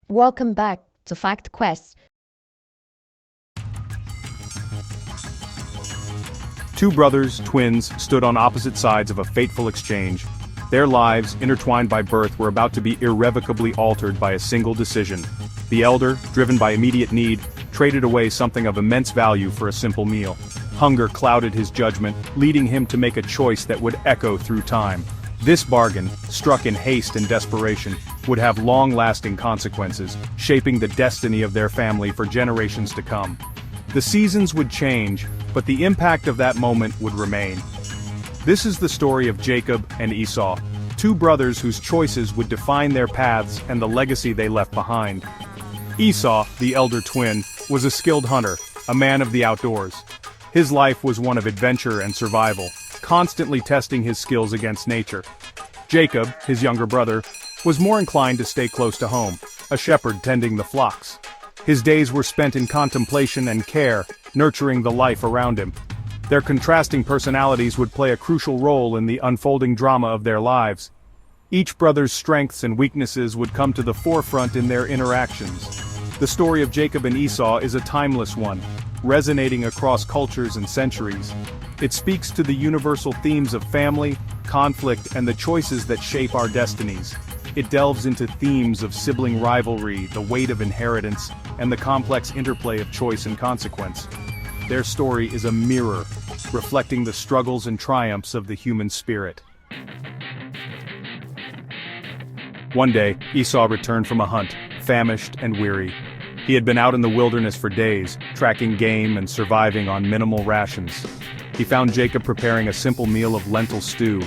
Welcome back to Fact Quest. Two brothers, twins, stood on opposite sides of a fateful exchange. Their lives, intertwined by birth, were about to be irrevocably altered by a single decision. The elder, driven by immediate need, traded away something of immense value for a simple meal. Hunger clouded his judgment, leading him to make a choice that would echo through time. This bargain, struck in haste and desperation, would have long-lasting consequences, shaping the destiny of their family for generations to come. The seasons would change, but the impact of that moment would remain. This is the story of Jacob and Esau, two brothers whose choices would define their paths and the legacy they left behind. Esau, the elder twin, was a skilled hunter, a man of the outdoors. His life was one of adventure and survival, constantly testing his skills against nature. Jacob, his younger brother, was more inclined to stay close to home, a shepherd tending the flocks. His days were spent in contemplation and care, nurturing the life around him. Their contrasting personalities would play a crucial role in the unfolding drama of their lives. Each brother's strengths and weaknesses would come to the forefront in their interactions. The story of Jacob and Esau is a timeless one, resonating across cultures and centuries. It speaks to the universal themes of family, conflict, and the choices that shape our destinies. It delves into themes of sibling rivalry, the weight of inheritance, and the complex interplay of choice and consequence. Their story is a mirror, reflecting the struggles and triumphs of the human spirit. One day, Esau returned from a hunt, famished and weary. He had been out in the wilderness for days, tracking game and surviving on minimal rations. He found Jacob preparing a simple meal of lentil stew.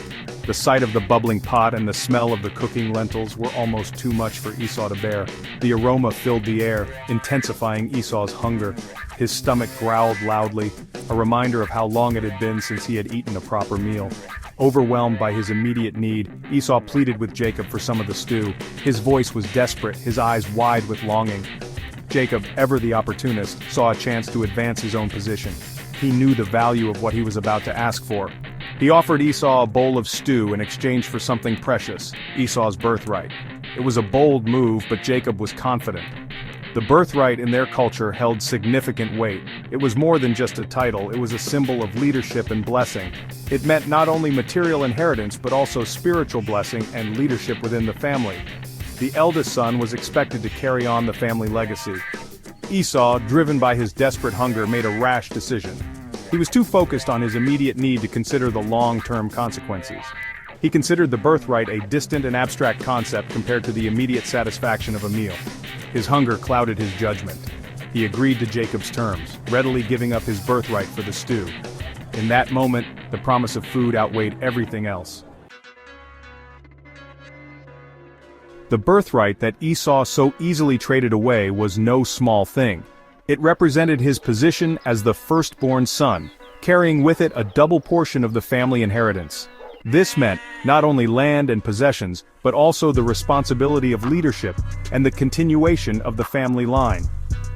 The sight of the bubbling pot and the smell of the cooking lentils were almost too much for Esau to bear. The aroma filled the air, intensifying Esau's hunger. His stomach growled loudly, a reminder of how long it had been since he had eaten a proper meal. Overwhelmed by his immediate need, Esau pleaded with Jacob for some of the stew. His voice was desperate, his eyes wide with longing. Jacob, ever the opportunist, saw a chance to advance his own position. He knew the value of what he was about to ask for. He offered Esau a bowl of stew in exchange for something precious, Esau's birthright. It was a bold move, but Jacob was confident. The birthright in their culture held significant weight. It was more than just a title, it was a symbol of leadership and blessing. It meant not only material inheritance but also spiritual blessing and leadership within the family. The eldest son was expected to carry on the family legacy. Esau, driven by his desperate hunger, made a rash decision. He was too focused on his immediate need to consider the long-term consequences. He considered the birthright a distant and abstract concept compared to the immediate satisfaction of a meal. His hunger clouded his judgment. He agreed to Jacob's terms, readily giving up his birthright for the stew. In that moment, the promise of food outweighed everything else. The birthright that Esau so easily traded away was no small thing. It represented his position as the firstborn son, carrying with it a double portion of the family inheritance. This meant not only land and possessions, but also the responsibility of leadership and the continuation of the family line.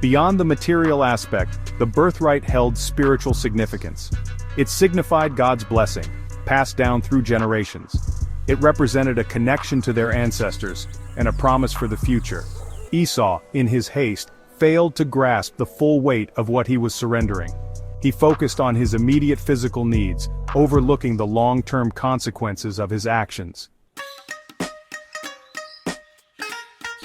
Beyond the material aspect, the birthright held spiritual significance. It signified God's blessing, passed down through generations. It represented a connection to their ancestors and a promise for the future. Esau, in his haste, failed to grasp the full weight of what he was surrendering. He focused on his immediate physical needs, overlooking the long-term consequences of his actions.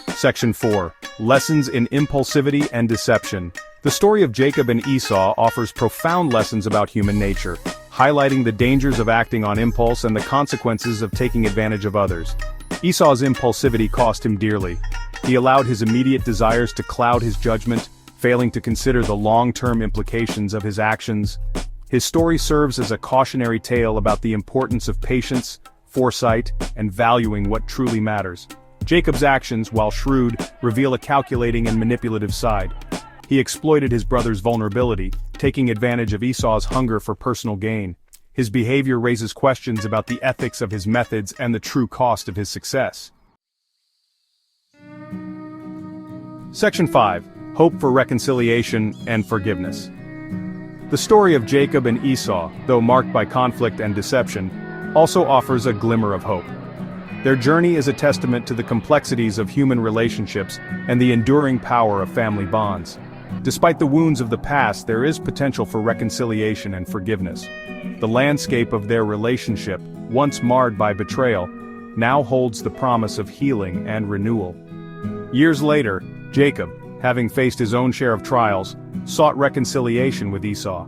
Section 4. Lessons in Impulsivity and Deception. The story of Jacob and Esau offers profound lessons about human nature, highlighting the dangers of acting on impulse and the consequences of taking advantage of others. Esau's impulsivity cost him dearly. He allowed his immediate desires to cloud his judgment, failing to consider the long-term implications of his actions. His story serves as a cautionary tale about the importance of patience, foresight, and valuing what truly matters. Jacob's actions, while shrewd, reveal a calculating and manipulative side. He exploited his brother's vulnerability, taking advantage of Esau's hunger for personal gain. His behavior raises questions about the ethics of his methods and the true cost of his success. Section 5. Hope for Reconciliation and Forgiveness. The story of Jacob and Esau, though marked by conflict and deception, also offers a glimmer of hope. Their journey is a testament to the complexities of human relationships and the enduring power of family bonds. Despite the wounds of the past, there is potential for reconciliation and forgiveness. The landscape of their relationship, once marred by betrayal, now holds the promise of healing and renewal. Years later, Jacob, having faced his own share of trials, sought reconciliation with Esau.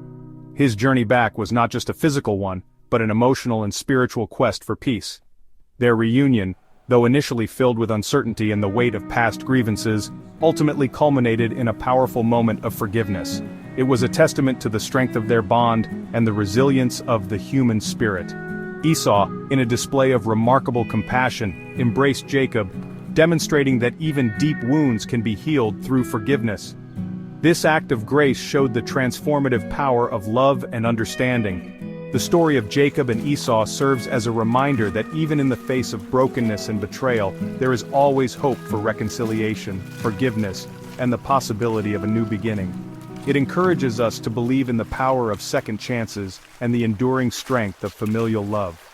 His journey back was not just a physical one, but an emotional and spiritual quest for peace. Their reunion, though initially filled with uncertainty and the weight of past grievances, ultimately culminated in a powerful moment of forgiveness. It was a testament to the strength of their bond and the resilience of the human spirit. Esau, in a display of remarkable compassion, embraced Jacob, demonstrating that even deep wounds can be healed through forgiveness. This act of grace showed the transformative power of love and understanding. The story of Jacob and Esau serves as a reminder that even in the face of brokenness and betrayal, there is always hope for reconciliation, forgiveness, and the possibility of a new beginning. It encourages us to believe in the power of second chances and the enduring strength of familial love.